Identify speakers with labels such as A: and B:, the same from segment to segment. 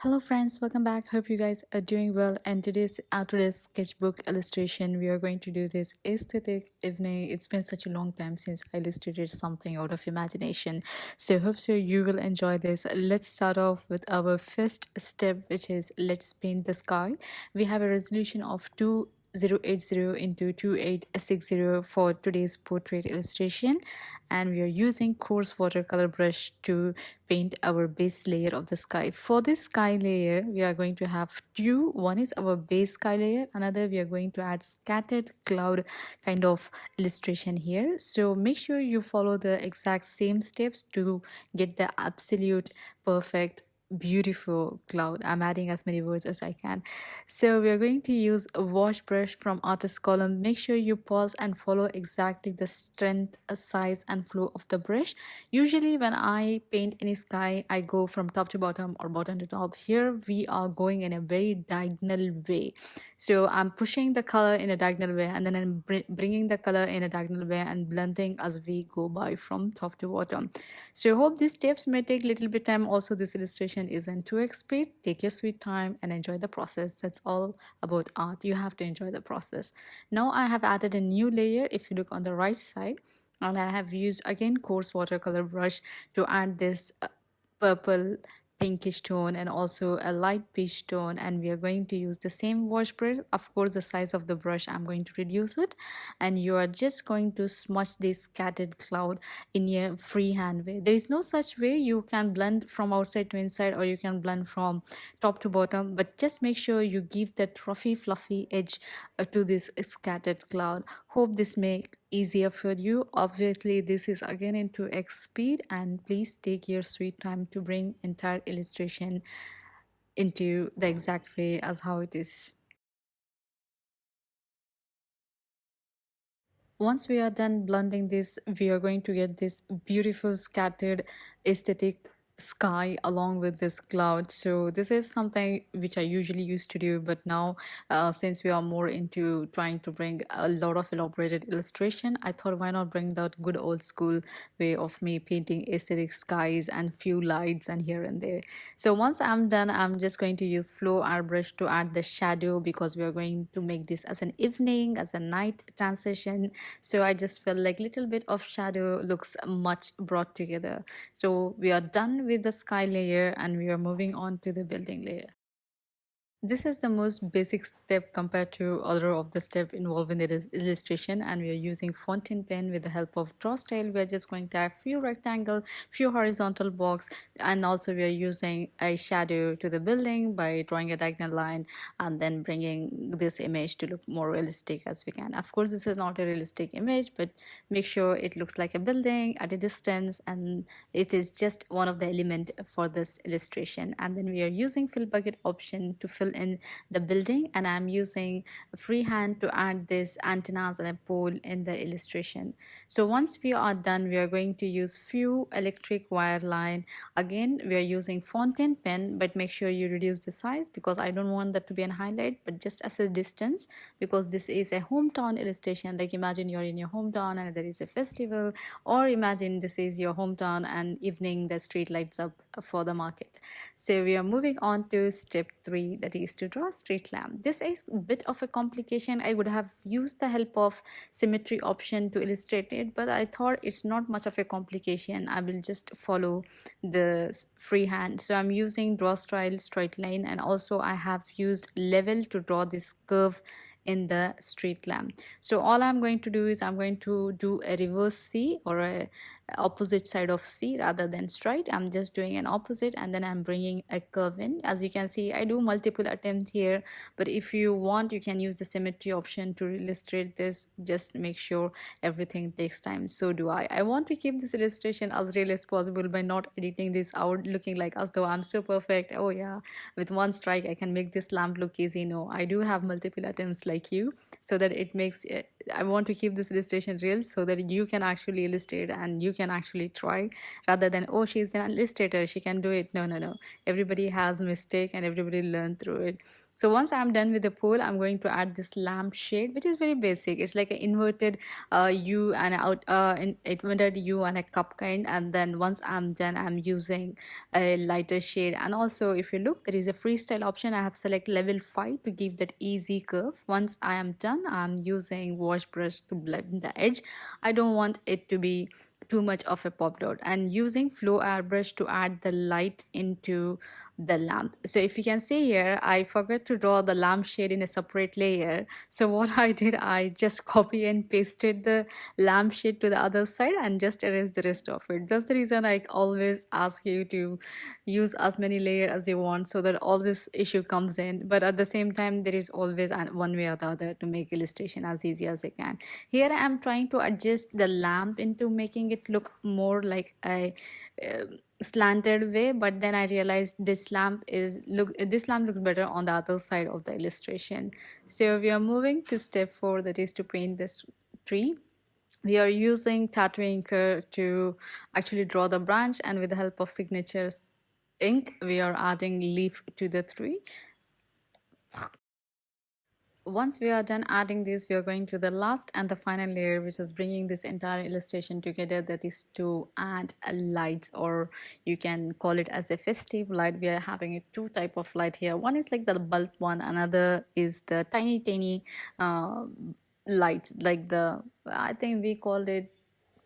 A: Hello friends, welcome back. Hope you guys are doing well. And today's Autodesk Sketchbook illustration, we are going to do this aesthetic evening. It's been such a long time since I illustrated something out of imagination. So hope so you will enjoy this. Let's start off with our first step, which is let's paint the sky. We have a resolution of 2080 into 2860 for today's portrait illustration, and we are using coarse watercolor brush to paint our base layer of the sky. For this sky layer we are going to have two. One is our base sky layer, another we are going to add scattered cloud kind of illustration here. So make sure you follow the exact same steps to get the absolute perfect beautiful cloud. I'm adding as many words as I can. So we are going to use a wash brush from artist column. Make sure you pause and follow exactly the strength, size and flow of the brush. Usually when I paint any sky, I go from top to bottom or bottom to top. Here we are going in a very diagonal way. So I'm pushing the color in a diagonal way, and then I'm bringing the color in a diagonal way and blending as we go by from top to bottom. So I hope these steps may take a little bit time. Also, this illustration isn't too speed. Take your sweet time and enjoy the process. That's all about art. You have to enjoy the process. Now I have added a new layer. If you look on the right side, and I have used again coarse watercolor brush to add this purple pinkish tone and also a light peach tone, and we are going to use the same wash brush. Of course the size of the brush I'm going to reduce it, and you are just going to smudge this scattered cloud in a freehand way. There is no such way. You can blend from outside to inside or you can blend from top to bottom, but just make sure you give that fluffy edge to this scattered cloud. Hope this make easier for you. Obviously this is again into X speed, and please take your sweet time to bring entire illustration into the exact way as how it is. Once we are done blending this, we are going to get this beautiful scattered aesthetic sky along with this cloud. So this is something which I usually used to do, but now since we are more into trying to bring a lot of elaborated illustration, I thought why not bring that good old school way of me painting aesthetic skies and few lights and here and there. So once I'm done, I'm just going to use flow airbrush to add the shadow, because we are going to make this as an evening, as a night transition. So I just felt like little bit of shadow looks much brought together. So we are done with the sky layer and we are moving on to the building layer. This is the most basic step compared to other of the step involved in the illustration, and we are using fountain pen with the help of draw style. We are just going to add few rectangle, few horizontal box, and also we are using a shadow to the building by drawing a diagonal line and then bringing this image to look more realistic as we can. Of course this is not a realistic image, but make sure it looks like a building at a distance, and it is just one of the element for this illustration. And then we are using fill bucket option to fill in the building, and I'm using freehand to add this antennas and a pole in the illustration. So once we are done, we are going to use few electric wire line. Again we are using fountain pen, but make sure you reduce the size because I don't want that to be an highlight, but just as a distance, because this is a hometown illustration. Like imagine you're in your hometown and there is a festival, or imagine this is your hometown and evening the street lights up for the market. So we are moving on to step 3, that is to draw a street lamp. This is a bit of a complication. I would have used the help of symmetry option to illustrate it, but I thought it's not much of a complication. I will just follow the freehand. So I'm using draw style, straight line, and also I have used level to draw this curve in the street lamp. So all I'm going to do is I'm going to do a reverse C, or a opposite side of C rather than straight. I'm just doing an opposite, and then I'm bringing a curve in. As you can see, I do multiple attempts here, but if you want you can use the symmetry option to illustrate this. Just make sure everything takes time. So do I want to keep this illustration as real as possible by not editing this out looking like as though I'm so perfect. Oh yeah, with one strike I can make this lamp look easy. No, I do have multiple attempts like you, so that it makes it, I want to keep this illustration real so that you can actually illustrate and you can actually try, rather than oh she's an illustrator she can do it. No, everybody has mistake and everybody learn through it. So once I'm done with the pool, I'm going to add this lamp shade, which is very basic. It's like an inverted U and inverted U and a cup kind. And then once I'm done, I'm using a lighter shade. And also, if you look, there is a freestyle option. I have select level 5 to give that easy curve. Once I am done, I'm using wash brush to blend the edge. I don't want it to be too much of a pop dot, and using flow airbrush to add the light into the lamp. So if you can see here, I forgot to draw the lamp shade in a separate layer. So what I did, I just copy and pasted the lamp shade to the other side and just erase the rest of it. That's the reason I always ask you to use as many layers as you want, so that all this issue comes in. But at the same time, there is always one way or the other to make illustration as easy as I can. Here I am trying to adjust the lamp into making it look more like a slanted way, but then I realized this lamp looks better on the other side of the illustration. So we are moving to step 4, that is to paint this tree. We are using tattoo inker to actually draw the branch, and with the help of signatures ink, we are adding leaf to the tree. Once we are done adding this, we are going to the last and the final layer, which is bringing this entire illustration together, that is to add a lights, or you can call it as a festive light. We are having a two type of light here. One is like the bulb one, another is the tiny uh, lights, like the, I think we called it,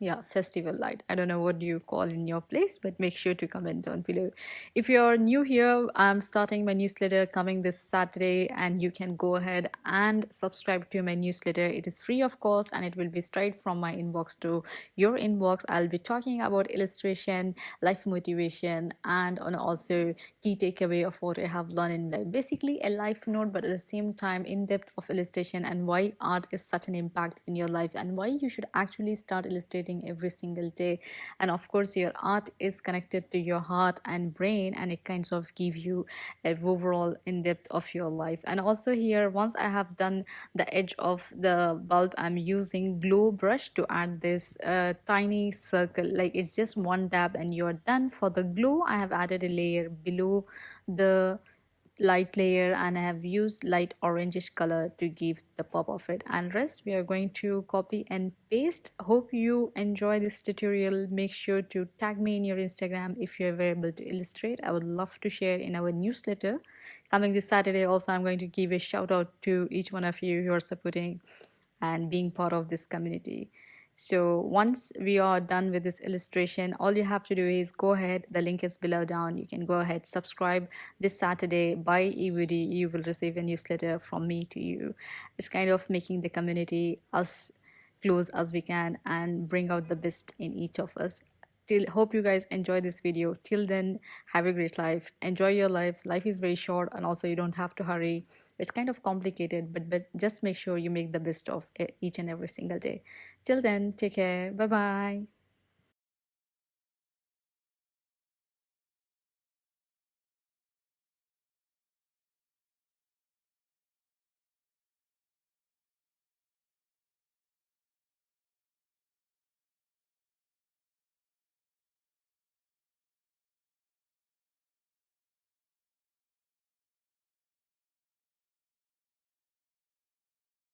A: yeah, festival light. I don't know what you call in your place, but make sure to comment down below. If you're new here, I'm starting my newsletter coming this Saturday, and you can go ahead and subscribe to my newsletter. It is free of cost, and it will be straight from my inbox to your inbox. I'll be talking about illustration, life motivation, and on also key takeaway of what I have learned in life. Basically a life note, but at the same time in depth of illustration, and why art is such an impact in your life, and why you should actually start illustrating every single day. And of course, your art is connected to your heart and brain, and it kinds of give you a overall in depth of your life. And also here, once I have done the edge of the bulb, I'm using glow brush to add this tiny circle. Like it's just one dab and you're done. For the glow, I have added a layer below the light layer, and I have used light orangish color to give the pop of it. And rest we are going to copy and paste. Hope you enjoy this tutorial. Make sure to tag me in your Instagram if you're able to illustrate. I would love to share in our newsletter coming this Saturday. Also, I'm going to give a shout out to each one of you who are supporting and being part of this community. So once we are done with this illustration, all you have to do is go ahead, the link is below down, you can go ahead, subscribe this Saturday, buy EVD, you will receive a newsletter from me to you. It's kind of making the community as close as we can and bring out the best in each of us. Till hope you guys enjoy this video. Till then, have a great life, enjoy your life. Life is very short, and also you don't have to hurry. It's kind of complicated, but just make sure you make the best of each and every single day. Till then, take care, bye bye.